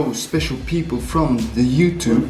Hello special people from the YouTube.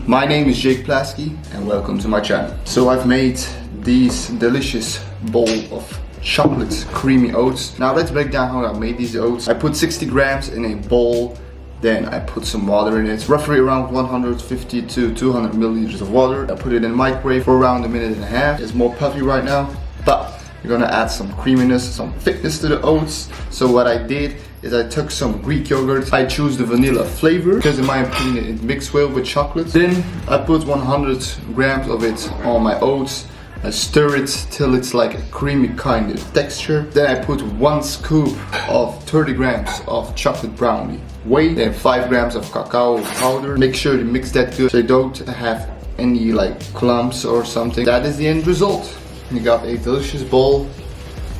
My name is Jake Plaskie and welcome to my channel. So I've made these delicious bowl of chocolate creamy oats. Now let's break down how I made these oats. I put 60 grams in a bowl, then I put some water in it, roughly around 150 to 200 milliliters of water. I put it in the microwave for around 1.5 minutes. It's more puffy right now, but you're gonna add some creaminess, some thickness to the oats. So what I did is I took some Greek yogurt. I choose the vanilla flavor because in my opinion it mixes well with chocolate. Then I put 100 grams of it on my oats. I stir it till it's like a creamy kind of texture. Then I put 1 scoop of 30 grams of chocolate brownie whey. Then 5 grams of cacao powder. Make sure you mix that good so you don't have any like clumps or something. That is the end result. You got a delicious bowl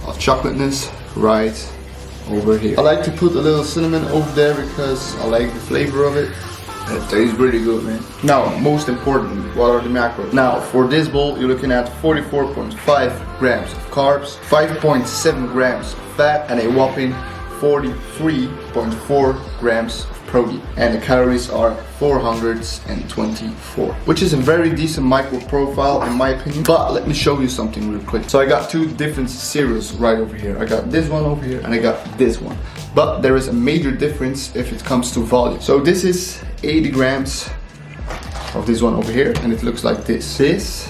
of chocolateness right over here. I like to put a little cinnamon over there because I like the flavor of it. It tastes pretty good, man. Now, most importantly, what are the macros? Now, for this bowl, you're looking at 44.5 grams of carbs, 5.7 grams of fat, and a whopping 43.4 grams of protein. And the calories are 424, which is a very decent micro profile in my opinion. But let me show you something real quick. So I got 2 different cereals right over here. I got this one over here and I got this one. But there is a major difference if it comes to volume. So this is 80 grams of this one over here and it looks like this. This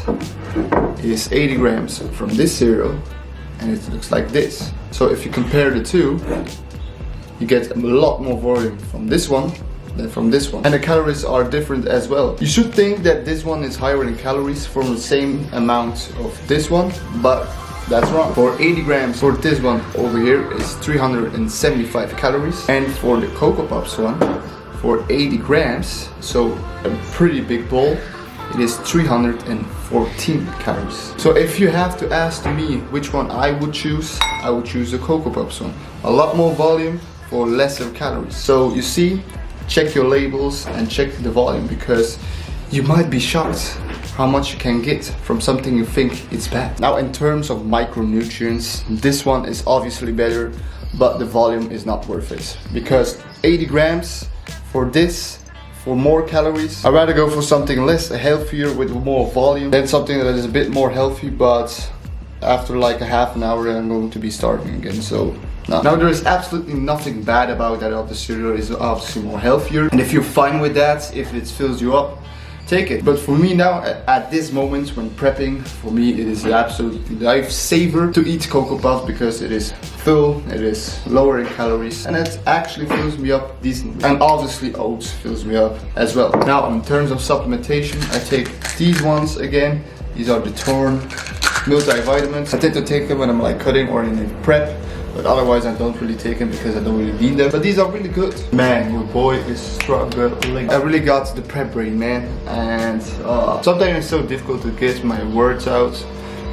is 80 grams from this cereal and it looks like this. So if you compare the two, you get a lot more volume from this one than from this one. And the calories are different as well. You should think that this one is higher in calories from the same amount of this one, but that's wrong. For 80 grams for this one over here is 375 calories. And for the Cocoa Pops one, for 80 grams, so a pretty big bowl, it is 314 calories. So if you have to ask me which one I would choose the Cocoa Pops one. A lot more volume for lesser calories. So you see, check your labels and check the volume because you might be shocked how much you can get from something you think it's bad. Now in terms of micronutrients, this one is obviously better, but the volume is not worth it because 80 grams for this, for more calories. I'd rather go for something less healthier with more volume than something that is a bit more healthy, but after like a half an hour I'm going to be starving again. So no. Now there is absolutely nothing bad about that. The cereal is obviously more healthier, and if you're fine with that, if it fills you up, take it. But for me now, at this moment when prepping, for me it is absolutely lifesaver to eat Cocoa Puffs because it is full, it is lower in calories, and it actually fills me up decently. And obviously oats fills me up as well. Now in terms of supplementation, I take these ones again. These are the Torn multivitamins. I tend to take them when I'm like cutting or in a prep. But otherwise I don't really take them because I don't really need them. But these are really good. Man, your boy is struggling. I really got the prep brain, man. And sometimes it's so difficult to get my words out.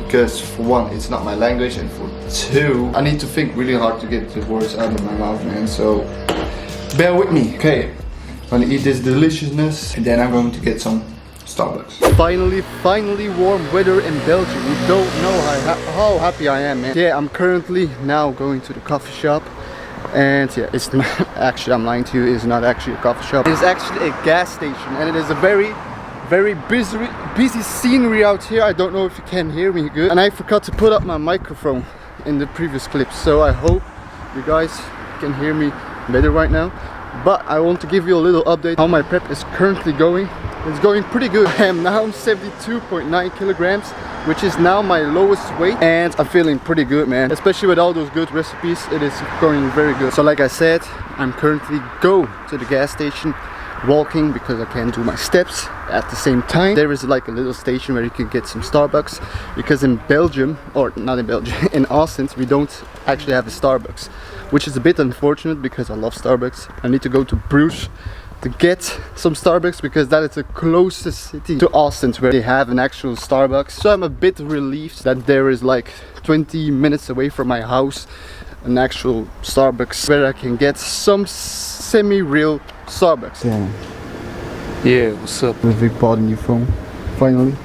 Because for one, it's not my language. And for two, I need to think really hard to get the words out of my mouth, man. So bear with me. Okay, I'm gonna eat this deliciousness. And then I'm going to get some Starbucks. Finally warm weather in Belgium. You don't know how happy I am, man. Yeah, I'm currently now going to the coffee shop. And yeah, it's not actually, I'm lying to you, it's not actually a coffee shop. It's actually a gas station and it is a very busy scenery out here. I don't know if you can hear me good. And I forgot to put up my microphone in the previous clip. So I hope you guys can hear me better right now. But I want to give you a little update how my prep is currently going. It's going pretty good. I am now 72.9 kilograms, which is now my lowest weight, and I'm feeling pretty good, man. Especially with all those good recipes, it is going very good. So like I said, I'm currently go to the gas station walking because I can't do my steps at the same time. There is like a little station where you can get some Starbucks because in Belgium, or not in Belgium, in Ostend, we don't actually have a Starbucks, which is a bit unfortunate because I love Starbucks. I need to go to Bruges to get some Starbucks because that is the closest city to Ostend where they have an actual Starbucks. So I'm a bit relieved that there is like 20 minutes away from my house an actual Starbucks where I can get some semi-real Starbucks. Yeah, what's up? There's a big pot in your phone, finally.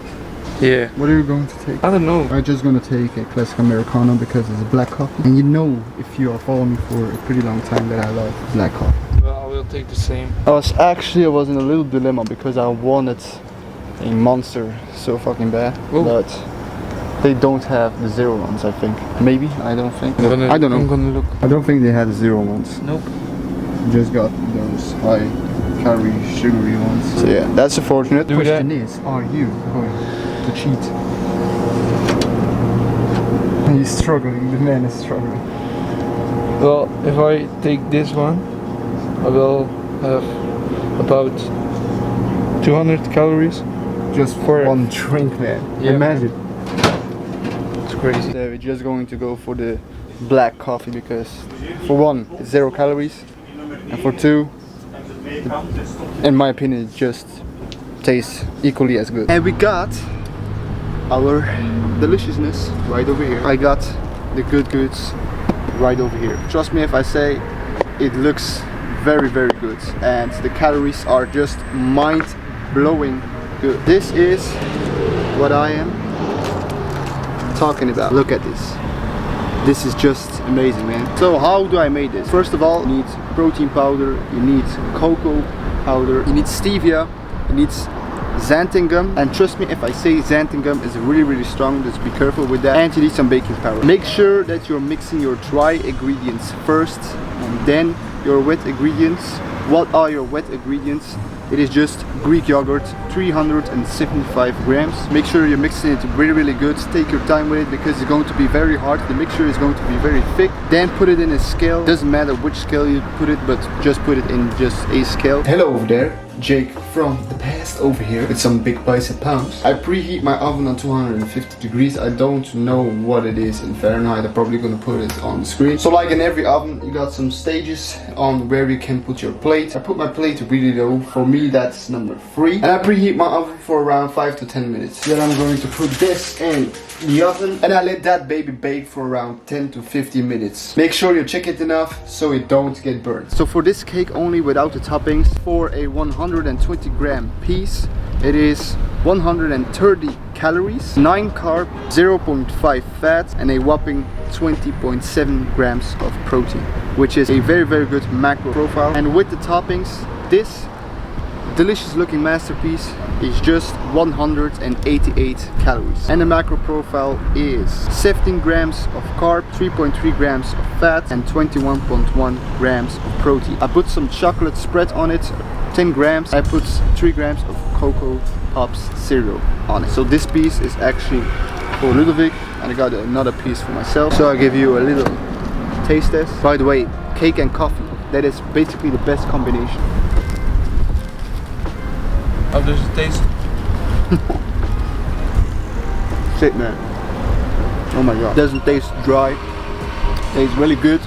Yeah. What are you going to take? I don't know. I'm just going to take a classic Americano because it's a black coffee. And you know, if you are following me for a pretty long time, that I love black coffee. Well, I will take the same. I was in a little dilemma because I wanted a monster so fucking bad, but they don't have the zero ones, I think. Maybe, I don't think. I don't know. I'm gonna look. I don't think they had the zero ones. Nope. Just got those high calorie, sugary ones. So yeah, that's unfortunate. The question is, are you going to cheat? He's struggling, the man is struggling. Well, if I take this one, I will have about 200 calories. Just for one drink, man. Yeah. Imagine. It's crazy. So we're just going to go for the black coffee because for one, it's 0 calories, and for two, in my opinion, it just tastes equally as good. And we got our deliciousness right over here. I got the good goods right over here. Trust me if I say it looks very, very good, and the calories are just mind-blowing good. This is what I am talking about. Look at this. This is just amazing, man. So how do I make this? First of all, you need protein powder, you need cocoa powder, you need stevia, you need xanthan gum, and trust me if I say xanthan gum is really, really strong, just be careful with that. And you need some baking powder. Make sure that you're mixing your dry ingredients first and then your wet ingredients. What are your wet ingredients? It is just Greek yogurt, 375 grams. Make sure you're mixing it really, really good. Take your time with it because it's going to be very hard. The mixture is going to be very thick. Then put it in a scale. Doesn't matter which scale you put it, but just put it in just a scale. Hello over there. Jake from the past over here with some big bicep pounds. I preheat my oven on 250 degrees. I don't know what it is in Fahrenheit. I'm probably gonna put it on the screen. So like in every oven, you got some stages on where you can put your plate. I put my plate really low. For me, that's number 3. And I preheat my oven for around 5 to 10 minutes. Then I'm going to put this in the oven and I let that baby bake for around 10 to 15 minutes. Make sure you check it enough so it don't get burnt. So for this cake only without the toppings, for a 120 gram piece, it is 130 calories, 9 carb, 0.5 fat, and a whopping 20.7 grams of protein, which is a very, very good macro profile. And with the toppings, this delicious looking masterpiece is just 188 calories, and the macro profile is 17 grams of carb, 3.3 grams of fat, and 21.1 grams of protein. I put some chocolate spread on it, 10 grams. I put 3 grams of Cocoa Pops cereal on it. So this piece is actually for Ludovic, and I got another piece for myself. So I give you a little taste test. By the way, cake and coffee, that is basically the best combination. How does it taste? Shit, man. Oh my god. Doesn't taste dry. Tastes really good.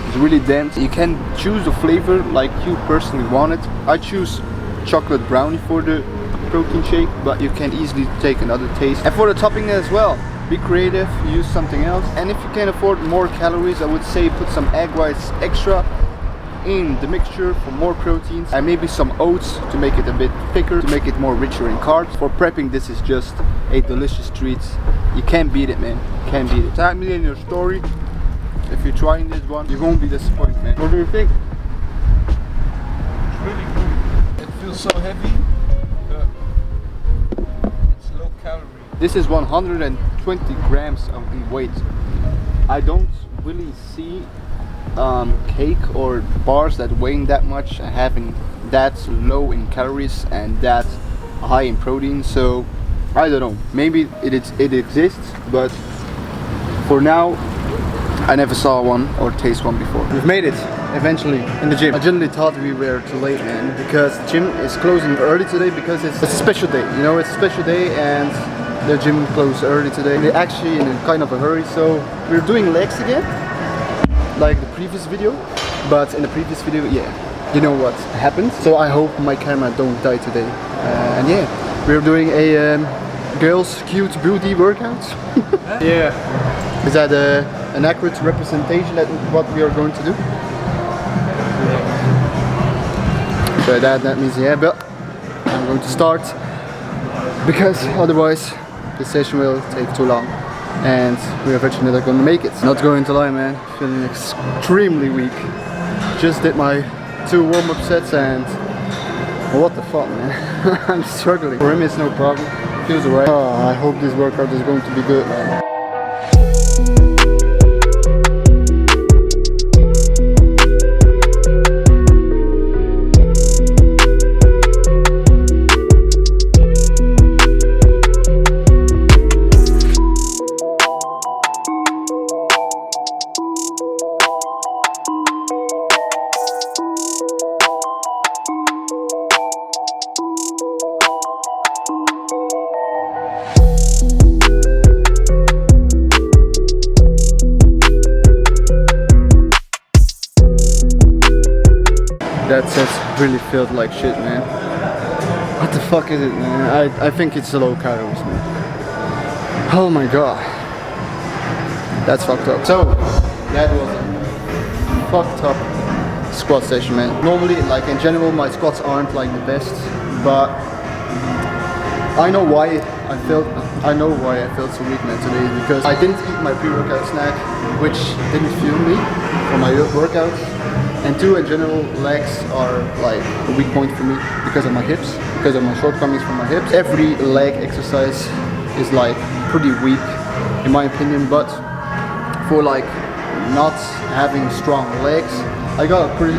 It's really dense. You can choose the flavor like you personally want it. I choose chocolate brownie for the protein shake, but you can easily take another taste. And for the topping as well, be creative, use something else. And if you can afford more calories, I would say put some egg whites extra in the mixture for more proteins, and maybe some oats to make it a bit thicker, to make it more richer in carbs. For prepping, this is just a delicious treat. You can't beat it, man. Can't beat it. Tag me in your story if you're trying this one. You won't be disappointed, man. What do you think? It's really good. It feels so heavy, but it's low calorie. This is 120 grams in weight. I don't really see cake or bars that weighing that much, having that low in calories and that high in protein. So I don't know, maybe it exists, but for now I never saw one or taste one before. We've made it eventually in the gym. I generally thought we were too late, man, because the gym is closing early today because it's a special day, you know. It's a special day and the gym closed early today. We're actually in kind of a hurry, so we're doing legs again like the previous video, but in the previous video, yeah, you know what happened. So I hope my camera don't die today. And yeah, we're doing a girls cute booty workout. Yeah. Is that an accurate representation of what we are going to do? Yeah. So that means yeah, but I'm going to start because otherwise the session will take too long. And we are eventually not going to make it. Not going to lie, man, feeling extremely weak. Just did my 2 warm-up sets and what the fuck, man. I'm struggling. For him it's no problem. Feels alright. Oh, I hope this workout is going to be good, man. That set really felt like shit, man. What the fuck is it, man? I think it's the low calories, man. Oh my god. That's fucked up. So, that was a fucked up squat session, man. Normally, like in general, my squats aren't like the best, but I know why I felt so weak, man, today, because I didn't eat my pre-workout snack, which didn't fuel me for my workouts. And 2, in general, legs are like a weak point for me because of my hips, because of my shortcomings from my hips. Every leg exercise is like pretty weak, in my opinion, but for like not having strong legs, I got a pretty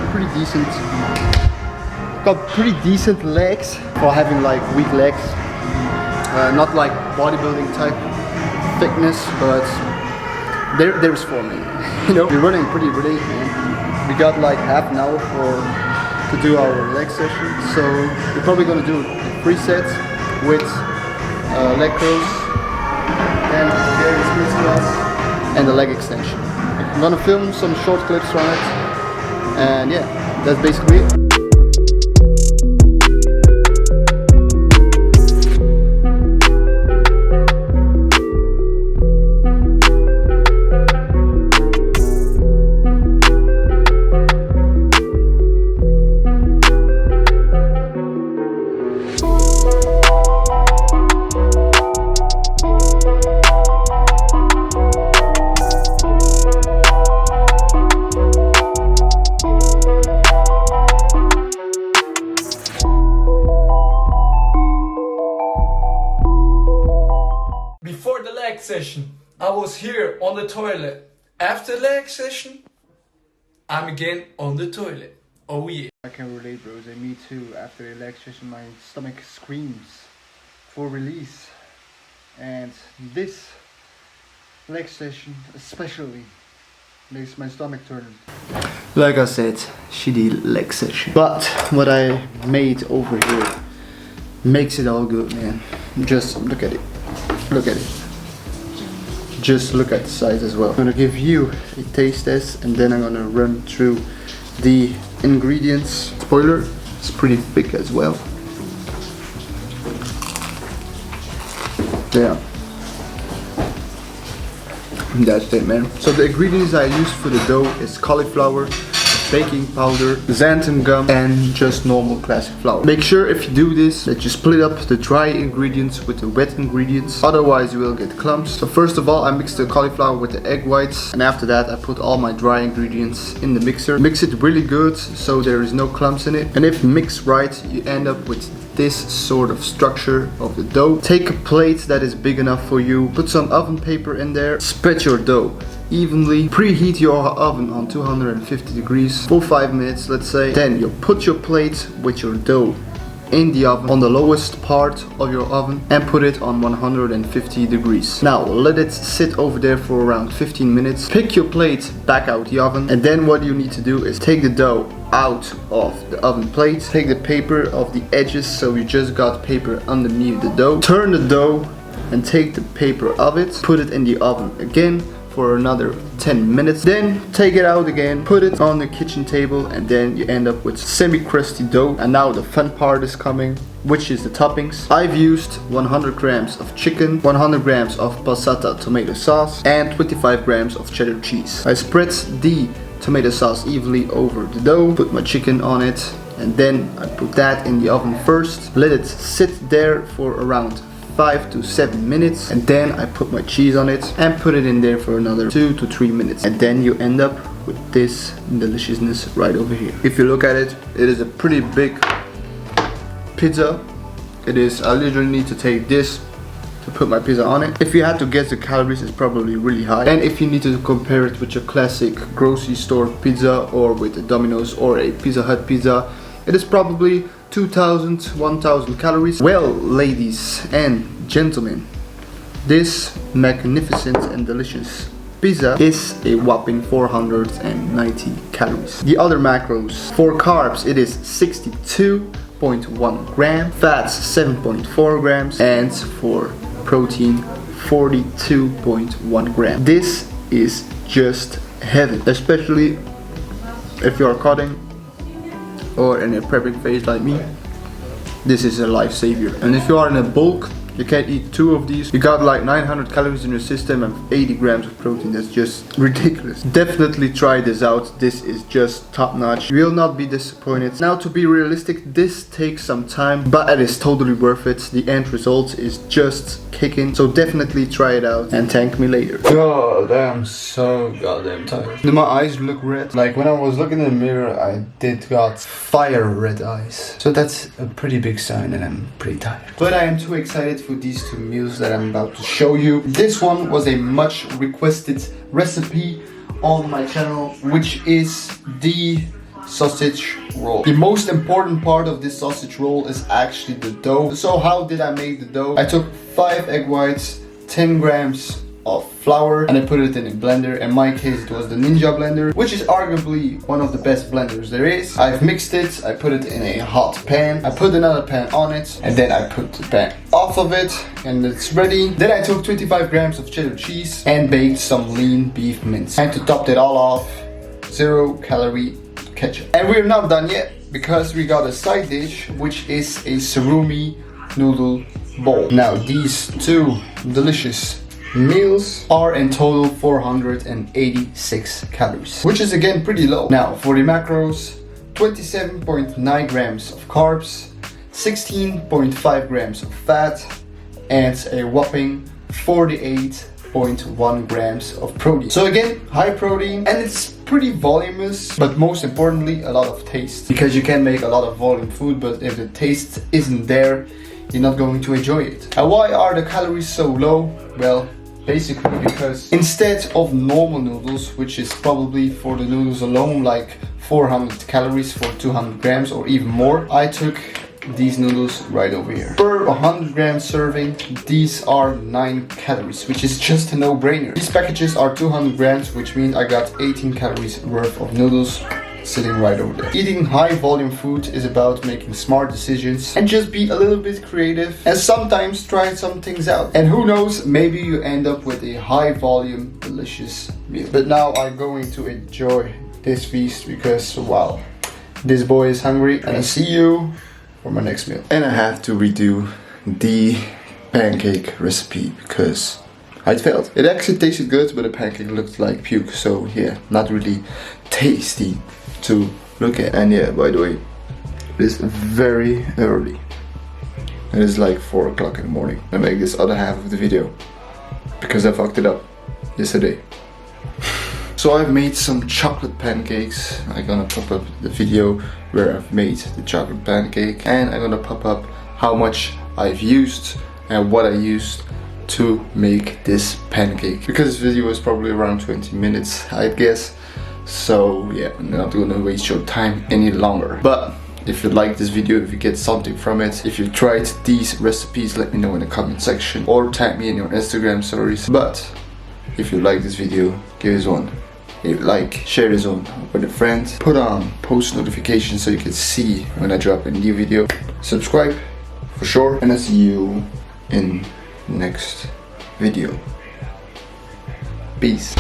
decent legs for having like weak legs. Not like bodybuilding type thickness, but there's for me. You know, we're running pretty late, man. We got like half an hour to do our leg session, so we're probably gonna do 3 sets with leg curls and various split squats and the leg extension. I'm gonna film some short clips from it, and yeah, that's basically it. Before the leg session, I was here on the toilet. After leg session, I'm again on the toilet. Oh yeah. I can relate, bros, and me too. After a leg session, my stomach screams for release. And this leg session especially makes my stomach turn. Like I said, shitty leg session. But what I made over here makes it all good, man. Just look at it. Look at it. Just look at the size as well. I'm gonna give you a taste test and then I'm gonna run through the ingredients. Spoiler, it's pretty big as well. Yeah. That's it, man. So the ingredients I used for the dough is cauliflower, baking powder, xanthan gum, and just normal classic flour. Make sure if you do this that you split up the dry ingredients with the wet ingredients, otherwise you will get clumps. So first of all, I mixed the cauliflower with the egg whites, and after that I put all my dry ingredients in the mixer. Mix it really good so there is no clumps in it, and if mixed right you end up with this sort of structure of the dough. Take a plate that is big enough for you, put some oven paper in there, spread your dough evenly, preheat your oven on 250 degrees for 5 minutes, let's say. Then you put your plate with your dough in the oven on the lowest part of your oven and put it on 150 degrees. Now let it sit over there for around 15 minutes. Pick your plate back out the oven, and then what you need to do is take the dough out of the oven plate, take the paper off the edges so you just got paper underneath the dough, turn the dough and take the paper of it, put it in the oven again for another 10 minutes, then take it out again, put it on the kitchen table, and then you end up with semi-crusty dough. And now the fun part is coming, which is the toppings. I've used 100 grams of chicken, 100 grams of passata tomato sauce, and 25 grams of cheddar cheese. I spread the tomato sauce evenly over the dough, put my chicken on it, and then I put that in the oven first. Let it sit there for around 5 to 7 minutes, and then I put my cheese on it and put it in there for another 2 to 3 minutes, and then you end up with this deliciousness right over here. If you look at it, it is a pretty big pizza. It is, I literally need to take this to put my pizza on it. If you had to guess the calories, it's probably really high. And if you need to compare it with your classic grocery store pizza or with a Domino's or a Pizza Hut pizza, it is probably 2,000, 1,000 calories. Well, ladies and gentlemen, this magnificent and delicious pizza is a whopping 490 calories. The other macros, for carbs it is 62.1 gram, fats 7.4 grams, and for protein 42.1 gram. This is just heaven, especially if you are cutting or in a prepping phase like me. This is a lifesaver. And if you are in a bulk, you can't eat 2 of these. You got like 900 calories in your system and 80 grams of protein. That's just ridiculous. Definitely try this out. This is just top notch. You will not be disappointed. Now, to be realistic, this takes some time, but it is totally worth it. The end result is just kicking. So definitely try it out and thank me later. God, I'm so goddamn tired. My eyes look red. Like when I was looking in the mirror, I did got fire red eyes. So that's a pretty big sign that I'm pretty tired. But I am too excited for these 2 meals that I'm about to show you. This one was a much requested recipe on my channel, which is the sausage roll. The most important part of this sausage roll is actually the dough. So how did I make the dough? I took 5 egg whites, 10 grams of flour, and I put it in a blender. In my case it was the Ninja blender, which is arguably one of the best blenders there is. I've mixed it, I put it in a hot pan, I put another pan on it, and then I put the pan off of it, and it's ready. Then I took 25 grams of cheddar cheese and baked some lean beef mince. And to top it all off, 0 calorie ketchup. And we're not done yet, because we got a side dish, which is a surimi noodle bowl. Now these 2 delicious meals are in total 486 calories, which is again pretty low. Now for the macros, 27.9 grams of carbs, 16.5 grams of fat, and a whopping 48.1 grams of protein. So again, high protein, and it's pretty voluminous, but most importantly a lot of taste, because you can make a lot of volume food, but if the taste isn't there, you're not going to enjoy it. And why are the calories so low? Well, basically because instead of normal noodles, which is probably for the noodles alone like 400 calories for 200 grams or even more, I took these noodles right over here. Per 100 gram serving, these are 9 calories, which is just a no-brainer. These packages are 200 grams, which means I got 18 calories worth of noodles sitting right over there. Eating high volume food is about making smart decisions and just be a little bit creative and sometimes try some things out. And who knows, maybe you end up with a high volume delicious meal. But now I'm going to enjoy this feast because wow, this boy is hungry, and I see you for my next meal. And I have to redo the pancake recipe because I failed. It actually tasted good, but the pancake looked like puke, so yeah, not really tasty to look at. And yeah, by the way, it is very early. It is like 4 o'clock in the morning. I make this other half of the video because I fucked it up yesterday. So I've made some chocolate pancakes. I'm gonna pop up the video where I've made the chocolate pancake, and I'm gonna pop up how much I've used and what I used to make this pancake, because this video is probably around 20 minutes, I'd guess. So yeah, I'm not gonna waste your time any longer. But if you like this video, if you get something from it, if you tried these recipes, let me know in the comment section or tag me in your Instagram stories. But if you like this video, give this one a like, share this one with a friend, put on post notifications so you can see when I drop a new video, subscribe for sure, and I'll see you in next video. Peace.